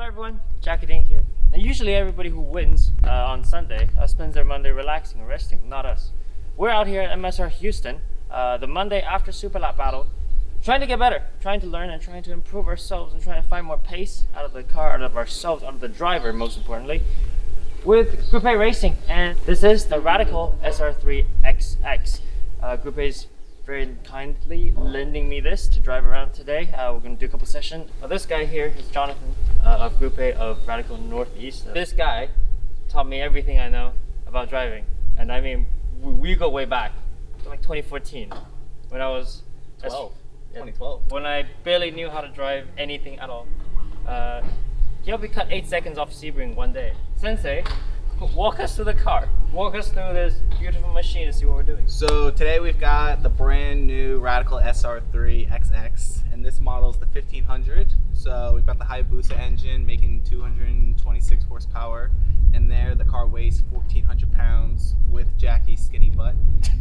Hello everyone, Jackie Dink here. Now usually everybody who wins on Sunday spends their Monday relaxing and resting, not us. We're out here at MSR Houston, the Monday after Super Lap battle, trying to get better, trying to learn and trying to improve ourselves and trying to find more pace out of the car, out of ourselves, out of the driver most importantly, with Group A Racing. And this is the Radical SR3 XX. Group A's very kindly lending me this to drive around today. We're going to do a couple sessions. This guy here is Jonathan of Group A of Radical Northeast. This guy taught me everything I know about driving. And I mean, we go way back to like 2014 when I was 2012. When I barely knew how to drive anything at all. He helped me cut 8 seconds off Sebring one day. Sensei, walk us through the car. Walk us through this beautiful machine and see what we're doing. So today we've got the brand new Radical SR3 XX, and this model is the 1500. So we've got the Hayabusa engine making 226 horsepower in there. The car weighs 1,400 pounds with Jackie's skinny butt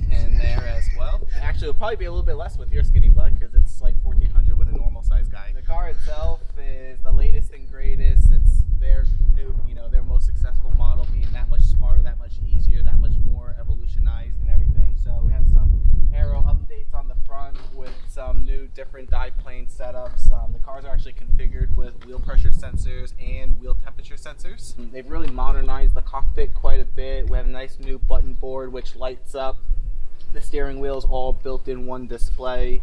in there as well. Actually, it'll probably be a little bit less with your skinny butt because it's like 1,400 with a normal size guy. The car itself is the latest and greatest. It's their new, their most successful model, being that much smarter, that much easier, that much more evolutionized and everything. So we have some aero updates on the front with some new different dive plane setups. The cars are actually configured with wheel pressure sensors and wheel temperature sensors. They've really modernized the cockpit quite a bit. We have a nice new button board which lights up. The steering wheel is all built in one display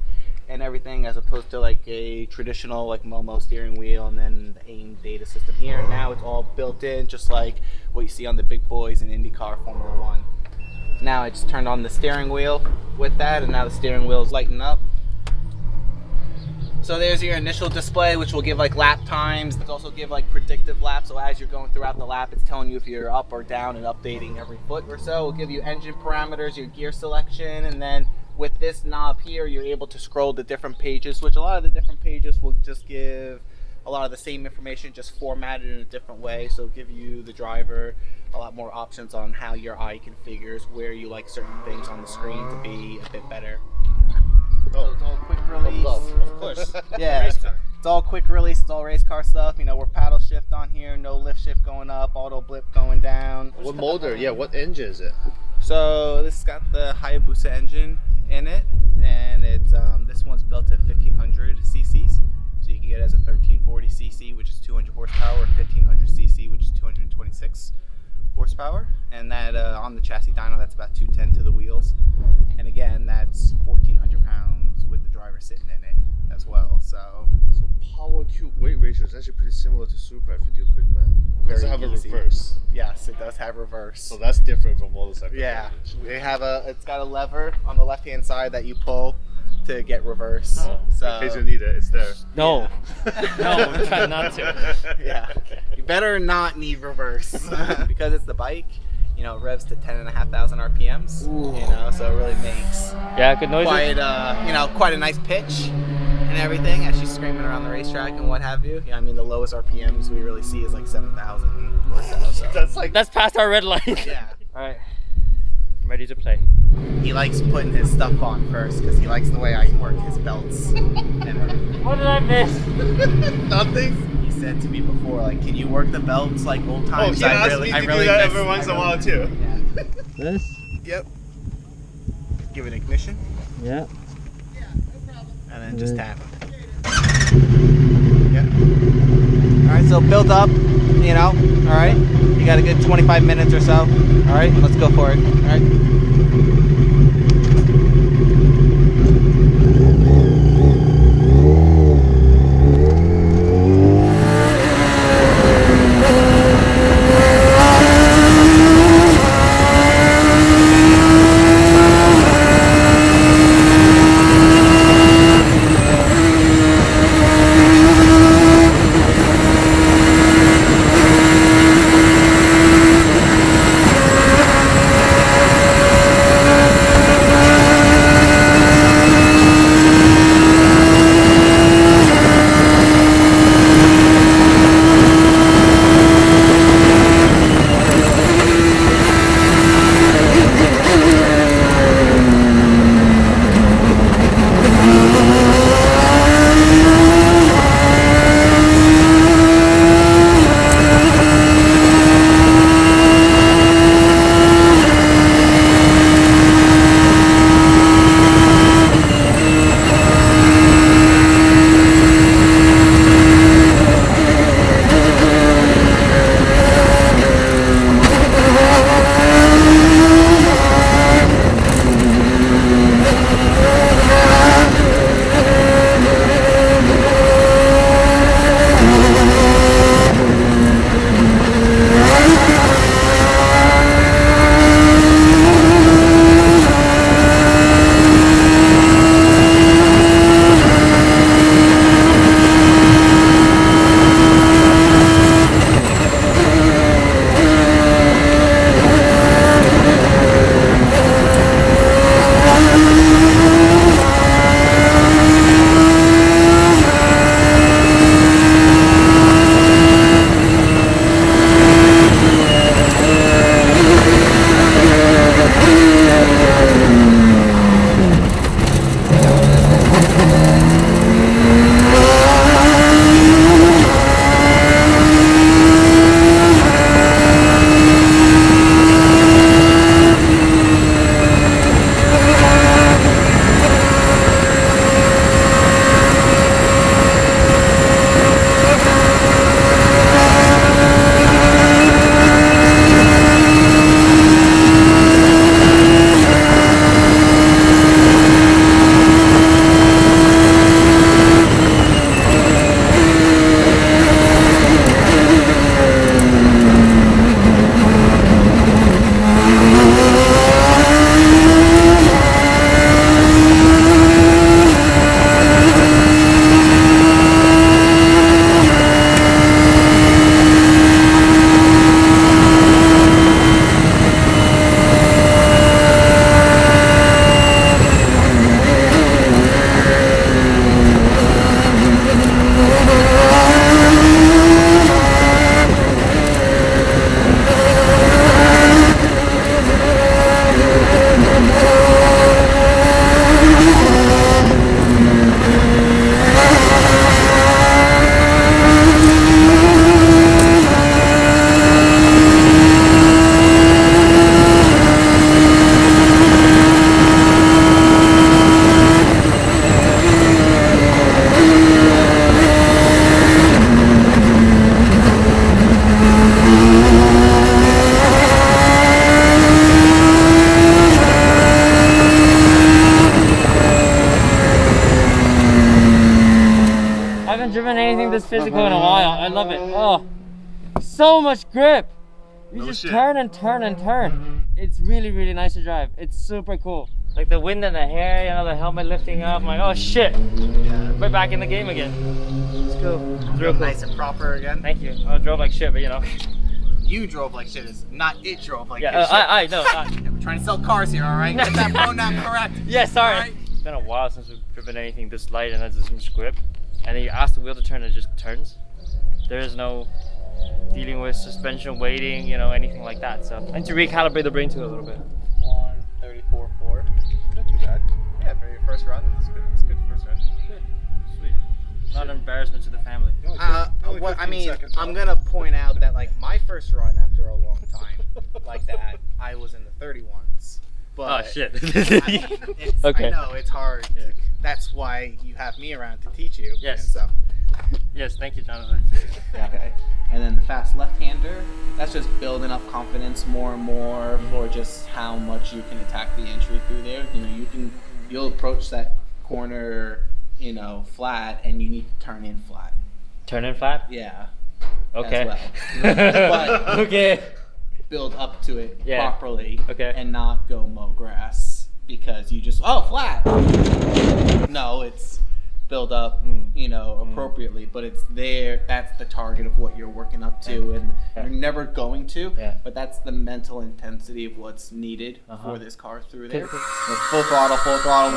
and everything, as opposed to like a traditional like Momo steering wheel and then the AIM data system here. Now it's all built in, just like what you see on the big boys in IndyCar Formula 1. Now I just turned on the steering wheel with that, and now the steering wheel is lighting up. So there's your initial display, which will give like lap times. It's also give like predictive laps, so as you're going throughout the lap, it's telling you if you're up or down and updating every foot or so. It'll give you engine parameters, your gear selection, and then with this knob here, you're able to scroll to different pages, which a lot of the different pages will just give a lot of the same information, just formatted in a different way. So it'll give you, the driver, a lot more options on how your eye configures, where you like certain things on the screen to be a bit better. So it's all quick release. Of course. Yeah. It's all quick release, it's all race car stuff. We're paddle shift on here, no lift shift going up, auto blip going down. What motor? Yeah, what engine is it? So this has got the Hayabusa engine in it, and it's this one's built to 1500 cc's, so you can get it as a 1340 cc, which is 200 horsepower, 1500 cc, which is 226 horsepower, and that on the chassis dyno, that's about 210 to the wheels, and again, that's 1,400 pounds with the driver sitting in it as well. So power cube weight ratio is actually pretty similar to Supra if you do quick math. Does it have easy. a reverse? Yes, it does have reverse. So that's different from motorcycle. Yeah, it's got a lever on the left hand side that you pull to get reverse. Oh, so in case you need it, it's there. No. No, we're trying not to. Yeah. You better not need reverse. Because it's the bike, it revs to 10,500 RPMs. Ooh. So it really makes Good noises. quite a nice pitch and everything as she's screaming around the racetrack and what have you. The lowest RPMs we really see is like 7,000 or so. That's past our red line. Yeah. All right, I'm ready to play. He likes putting his stuff on first because he likes the way I work his belts. What did I miss? Nothing. He said to me before, like, can you work the belts like old times? He asked me to do that every once in a while too. Yeah. This? Yep. Give it ignition. Yeah. And then just tap. Yeah. Alright, so built up, alright. You got a good 25 minutes or so. Alright, let's go for it. Alright. So much grip. You No just shit. turn and turn and turn. It's really, really nice to drive. It's super cool. Like the wind and the hair, you know, the helmet lifting up. I'm like, oh shit. Yeah. We're back in the game again. It's cool. It's real cool. Nice and proper again. Thank you. I drove like shit, but you know. You drove like shit. It's not it drove like Yeah, shit. I know. Yeah, we're trying to sell cars here, all right? Get that pronoun correct. Yeah, sorry. All right? It's been a while since we've driven anything this light and has this much grip. And then you ask the wheel to turn, it just turns. There is no dealing with suspension weighting, you know, anything like that. So I need to recalibrate the brain too a little bit. 134.4. Not too bad. Yeah, for your first run, it's good. It's good first run. Good. Sweet. Not an embarrassment to the family. Only What I 15 mean, seconds, I'm huh? gonna point out that like my first run after a long time, like that, I was in the 31s. But Oh shit. it's, Okay. I know it's hard. Yeah. That's why you have me around to teach you. Yes. And stuff. Yes, thank you, Jonathan. Okay. And then the fast left-hander, that's just building up confidence more and more for just how much you can attack the entry through there. You know, you'll approach that corner, you know, flat, and you need to turn in flat. Turn in flat? Yeah. Okay. As well. But Okay. build up to it Yeah. properly. Okay. And not go mow grass because you just flat. No, it's build up, you know, appropriately, but it's there. That's the target of what you're working up to, and you're never going to. Yeah. But that's the mental intensity of what's needed Uh-huh. for this car through there. Okay. So full throttle,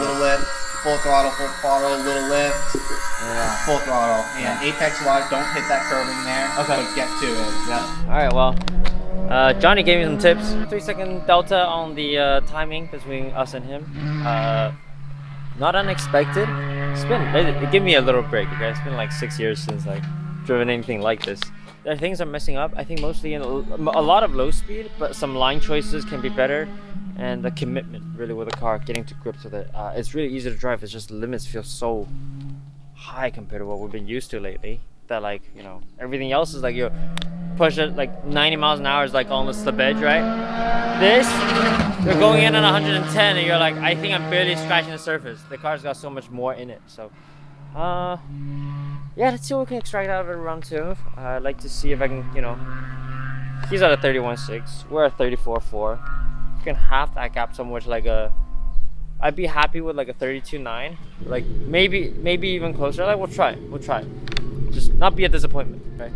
little lift, full throttle, little lift, Yeah. full throttle. And apex wise, don't hit that curving there. Okay. But get to it. Yeah. All right. Well, Johnny gave me some tips. 3-second delta on the timing between us and him. Not unexpected. It gave me a little break. Okay, it's been like 6 years since I've driven anything like this. There are things I'm messing up. I think mostly in a lot of low speed, but some line choices can be better, and the commitment really with the car, getting to grips with it. It's really easy to drive. It's just the limits feel so high compared to what we've been used to lately. That like, you know, everything else is like you push it like 90 miles an hour is like on the slip edge, right? This, you're going in at 110 and you're like, I think I'm barely scratching the surface. The car's got so much more in it. So, yeah, let's see what we can extract out of it in round 2. I'd like to see if I can, you know, he's at a 31.6, we're at 34.4. You can half that gap somewhere to like I'd be happy with like a 32.9, like maybe even closer. Like we'll try. Just not be a disappointment, right?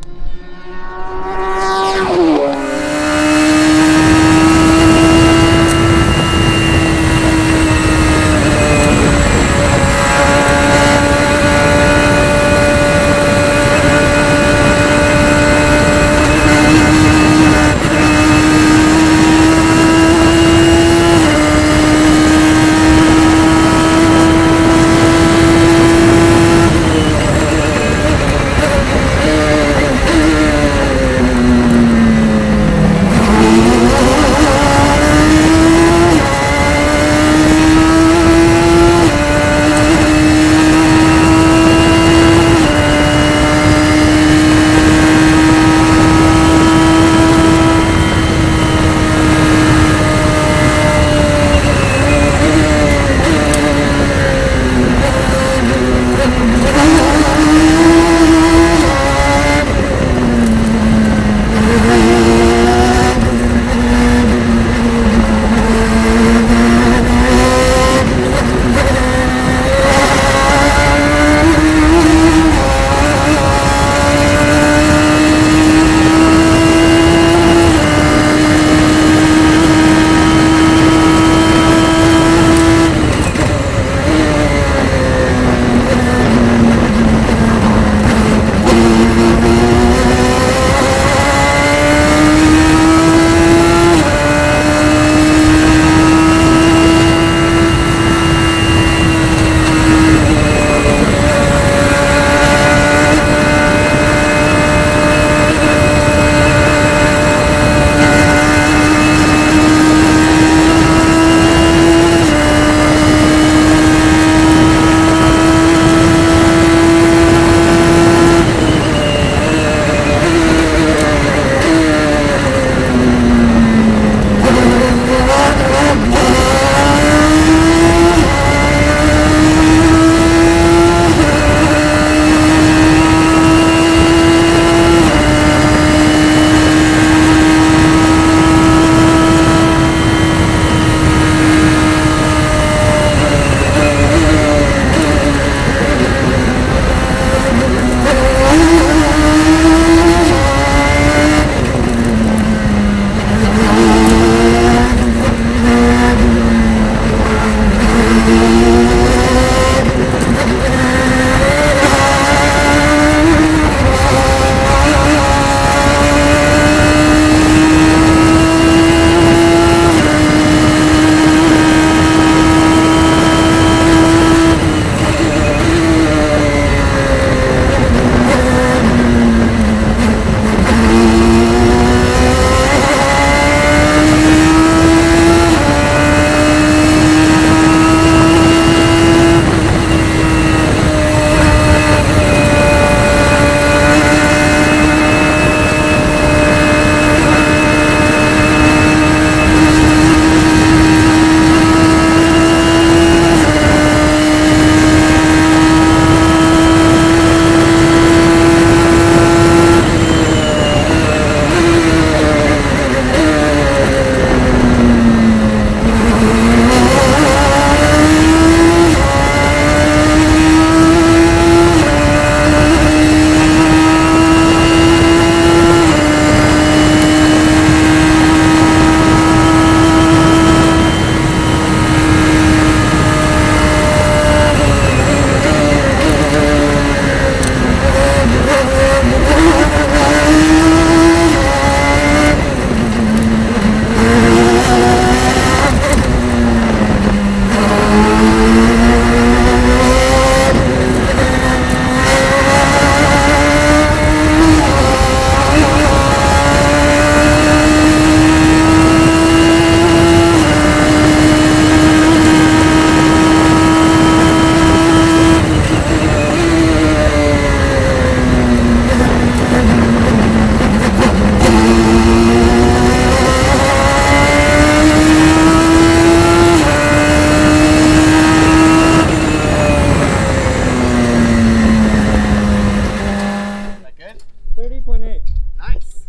Nice.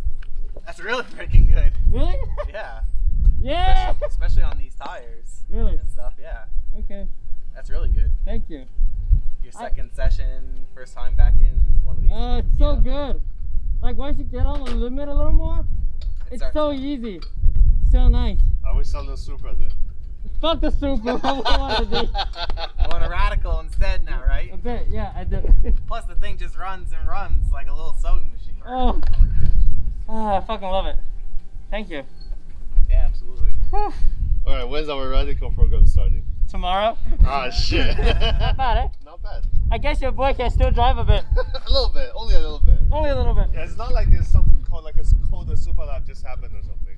That's really freaking good. Really? Yeah. Yeah. Especially on these tires. Really? And stuff. Yeah. Okay. That's really good. Thank you. Your second session, first time back in one of these. Oh, it's so good. Like once you get on the limit a little more, it's so easy. So nice. I wish selling the Supra then. Fuck the Supra. I want to be. You want a Radical instead now, right? A bit, yeah, I do. Plus the thing just runs and runs like a little sewing machine. Oh. I fucking love it. Thank you. Yeah, absolutely. Whew. Alright, when's our Radical program starting? Tomorrow. Ah, shit. Not bad, eh? Not bad. I guess your boy can still drive a bit. A little bit, only a little bit. Only a little bit. Yeah, it's not like there's something called like a cold Super Lab just happened or something.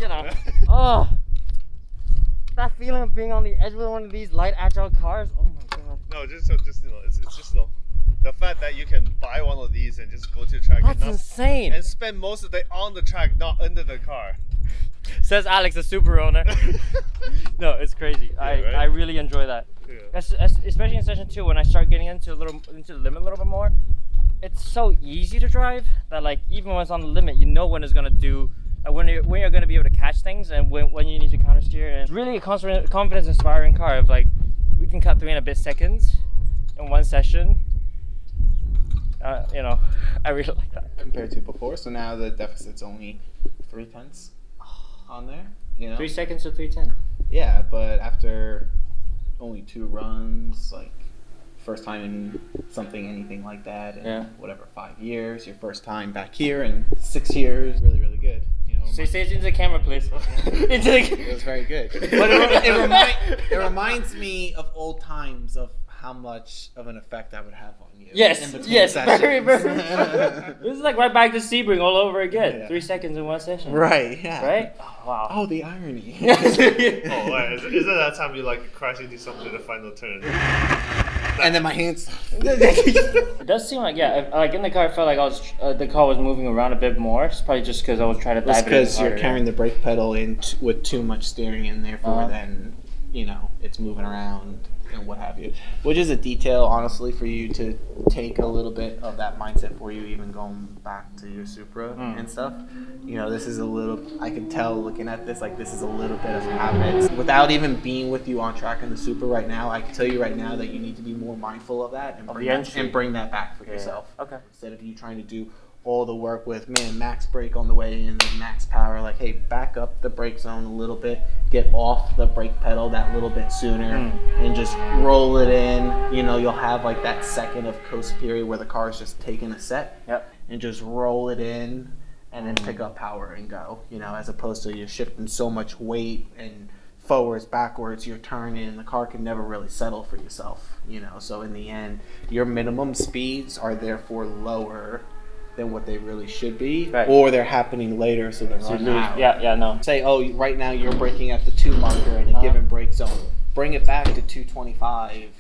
You know. Oh. That feeling of being on the edge with one of these light agile cars. Oh my god. No, just you know, it's just you know, the fact that you can buy one of these and just go to the track That's and, insane. and spend most of the day on the track, not under the car. Says Alex, a Subaru owner. No, it's crazy. Yeah, right? I really enjoy that. Yeah. Especially in session 2 when I start getting into the limit a little bit more. It's so easy to drive that like even when it's on the limit, you know when it's gonna do. When you're going to be able to catch things and when you need to counter steer, and it's really a confidence inspiring car of like we can cut 3 and a bit seconds in one session. You know, I really like that Compared to before, so now the deficit's only 3/10 on there. You know. 3 seconds to 3:10. Yeah, but after only 2 runs, like first time in something, anything like that, in whatever 5 years, your first time back here in 6 years, really, really good. You know, Say it into the camera, please. Into the... It was very good. But it reminds me of old times of how much of an effect that would have on you. Yes, in between yes, sessions. very. This is like right back to Sebring all over again. Yeah. 3 seconds in one session. Right, yeah. Right? Oh, wow. Oh, the irony. Oh, wait, is it that time you like crash into something in the final turn? And then my hands. It does seem like, like in the car, I felt like the car was moving around a bit more. It's probably just because I was trying to dive it in because you're harder. carrying the brake pedal in with too much steering in there for then, you know, it's moving around and what have you. Which is a detail, honestly, for you to take a little bit of that mindset for you, even going back to your Supra and stuff. You know, this is a little, I can tell looking at this, like this is a little bit of habits. Without even being with you on track in the Supra right now, I can tell you right now that you need to be more mindful of that and bring that back for yourself. Okay. Instead of you trying to do all the work with max brake on the way in and max power, like hey, back up the brake zone a little bit, get off the brake pedal that little bit sooner and just roll it in. You know, you'll have like that second of coast period where the car is just taking a set and just roll it in and then pick up power and go, you know, as opposed to you're shifting so much weight and forwards, backwards, you're turning, the car can never really settle for yourself, you know. So in the end, your minimum speeds are therefore lower than what they really should be, or they're happening later, so they're running out. Say, oh, right now you're braking at the 2 marker in a given brake zone. Bring it back to 225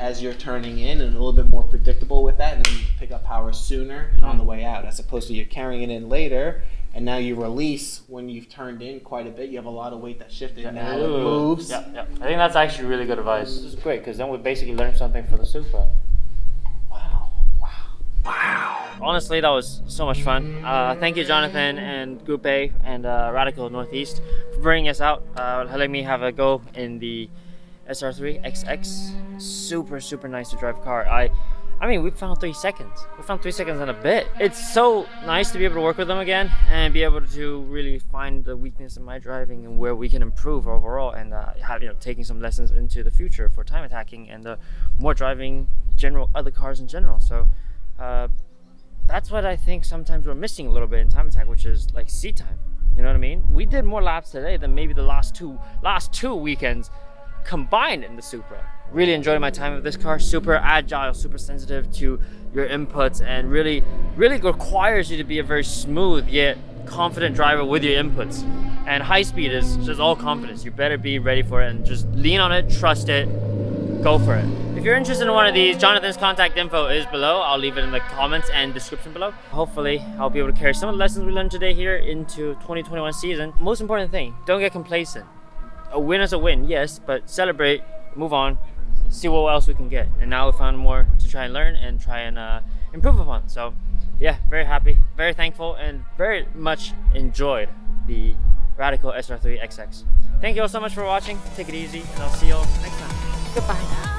as you're turning in, and a little bit more predictable with that, and then you can pick up power sooner and on the way out, as opposed to you're carrying it in later, and now you release when you've turned in quite a bit. You have a lot of weight that shifted. Now it moves. I think that's actually really good advice. This is great because then we basically learned something for the Supra. Wow. Honestly, that was so much fun. Thank you, Jonathan and Group A and Radical Northeast for bringing us out, letting me have a go in the SR3 XX. Super nice to drive car. I mean, we found 3 seconds. We found 3 seconds in a bit. It's so nice to be able to work with them again and be able to really find the weakness in my driving and where we can improve overall, and taking some lessons into the future for time attacking and more driving other cars in general. So that's what I think sometimes we're missing a little bit in time attack, which is like seat time. You know what I mean? We did more laps today than maybe the last two weekends combined in the Supra. Really enjoyed my time with this car. Super agile, super sensitive to your inputs, and really requires you to be a very smooth yet confident driver with your inputs. And high speed is just all confidence. You better be ready for it and just lean on it, trust it, go for it. If you're interested in one of these, Jonathan's contact info is below. I'll leave it in the comments and description below. Hopefully, I'll be able to carry some of the lessons we learned today here into 2021 season. Most important thing, don't get complacent. A win is a win, yes, but celebrate, move on, see what else we can get. And now we found more to try and learn and try and improve upon. So yeah, very happy, very thankful, and very much enjoyed the Radical SR3 XX. Thank you all so much for watching. Take it easy, and I'll see you all next time. Goodbye.